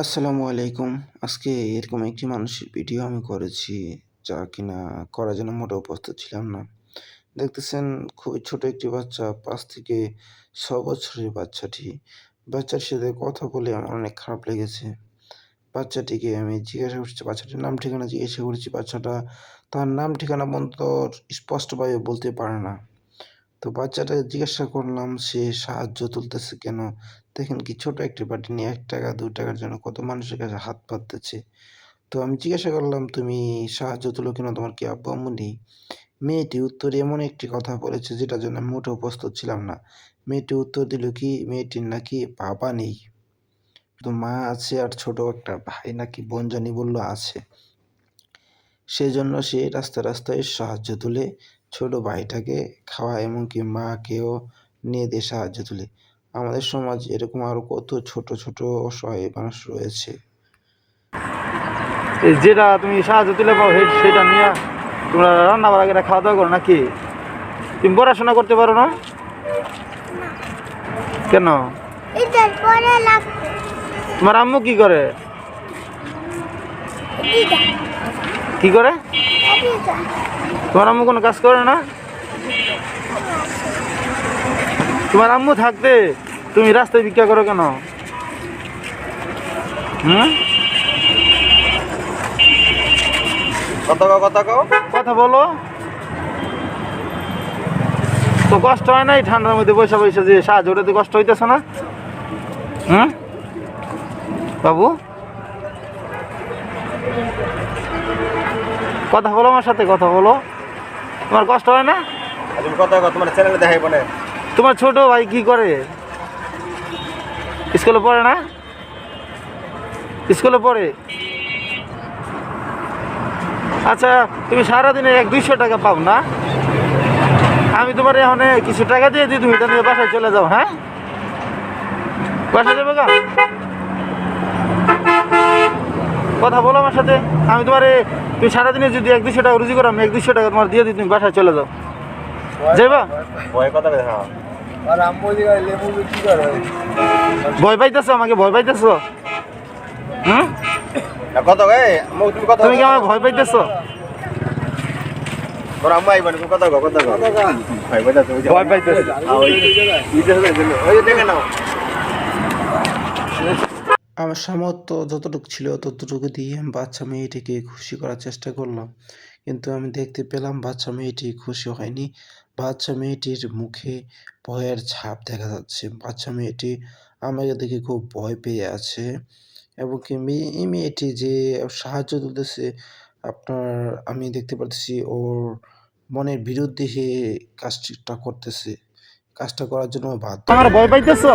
আসসালামু আলাইকুম। আজকে এরকম একটি মানুষের ভিডিও আমি করেছি, যা কিনা করার জন্য মোটেও প্রস্তুত ছিলাম না। দেখতেছেন খুবই ছোট একটি বাচ্চা, ৫ থেকে ৬ বছরের বাচ্চাটি। বাচ্চার সাথে কথা বলে আমার অনেক খারাপ লেগেছে। বাচ্চাটিকে আমি জিজ্ঞাসা করছি, বাচ্চাটির নাম ঠিকানা জিজ্ঞাসা করেছি। বাচ্চাটা তার নাম ঠিকানা পর্যন্ত স্পষ্টভাবে বলতে পারে না। তো বাচ্চাটাকে জিজ্ঞাসা করলাম সে সাহায্য তুলতেছে কেন? দেখেন কি ছোট একটি বাটি নিয়ে ৳১, ৳২ জন্য কত মানুষের কাছে হাত পাততেছে। তো আমি জিজ্ঞাসা করলাম, "তুমি সাহায্য তুলো কেন? তোমার কি আব্বু-আম্মু নেই?" মেয়েটি উত্তরে এমন একটি কথা বলেছে যেটার জন্য আমি মোটেও প্রস্তুত ছিলাম না। মেয়েটি উত্তর দিল কি মেয়েটির নাকি বাবা নেই। শুধু মা আছে আর ছোট একটা ভাই নাকি বোন জানি বলল আছে। সেজন্য সে রাস্তায়, রাস্তায় সাহায্য তুলে ছোট ভাইটাকে খাওয়ায়, এমনকি মাকেও নিয়ে দিয়ে সাহায্য তুলে। আমাদের সমাজে এরকম আরো কত ছোট, ছোট অসহায় মানুষ রয়েছে। যেটা তুমি সাহায্য তুলে পাও সেটা নিয়ে তোমরা রান্না বাড়া করে খাওয়া দাওয়া করো নাকি? তুমি পড়াশোনা করতে পারো না কেন? তোমার আম্মু কি করে? কি করে? তোমার আম্মু কোনো কাজ করে না? তোমার আম্মু থাকতে তুমি রাস্তায় ভিক্ষা করো কেন? কথা বলো। তো কষ্ট হয় না এই ঠান্ডার মধ্যে বসে বসে যে সাহায্য করতে কষ্ট হইতেছে না? বাবু কথা বলো, আমার সাথে কথা বলো। তোমার কষ্ট হয় না? তোমার চ্যানেলে দেখাইব না। তোমার ছোট ভাই কি করে? স্কুলে পড়ে না? স্কুলে পড়ে। আচ্ছা, তুমি সারাদিনে ১-২০০ টাকা পাও না? আমি তোমার এখন কিছু টাকা দিয়ে দিই, তুমি এটা নিয়ে বাসায় চলে যাও। হ্যাঁ, বাসায় যাবে? কথা বলো আমার সাথে। আমি তোমার তুমি সারাদিনে যদি ১-২০০ টাকা রুজি করো, আমি ১-২০০ টাকা তোমার দিয়ে দিই, তুমি বাসায় চলে যাও। যাইবা? ভয় পাইতেছো? আমাকে ভয় পাইতেছো? তুমি কি আমাকে ভয় পাইতেছো? ভয় পাইতেছো? আমার সামর্থ্য যতটুকু ছিল ততটুকু দিয়ে আমি বাচ্চা মেয়েটিকে খুশি করার চেষ্টা করলাম। কিন্তু আমি দেখতে পেলাম বাচ্চা মেয়েটি খুশি হয়নি। বাচ্চা মেয়েটির মুখে ভয়ের ছাপ দেখা যাচ্ছে। বাচ্চা মেয়েটি আমাকে দেখে খুব ভয় পেয়ে আছে, এবং কি এই মেয়েটি যে সাহায্য তুলতেছে, আপনার আমি দেখতে পারতেছি ওর মনের বিরুদ্ধে সে কাজটা করতেছে। কাজটা করার জন্য বাধ্য। আমার ভয় পাইতেছো?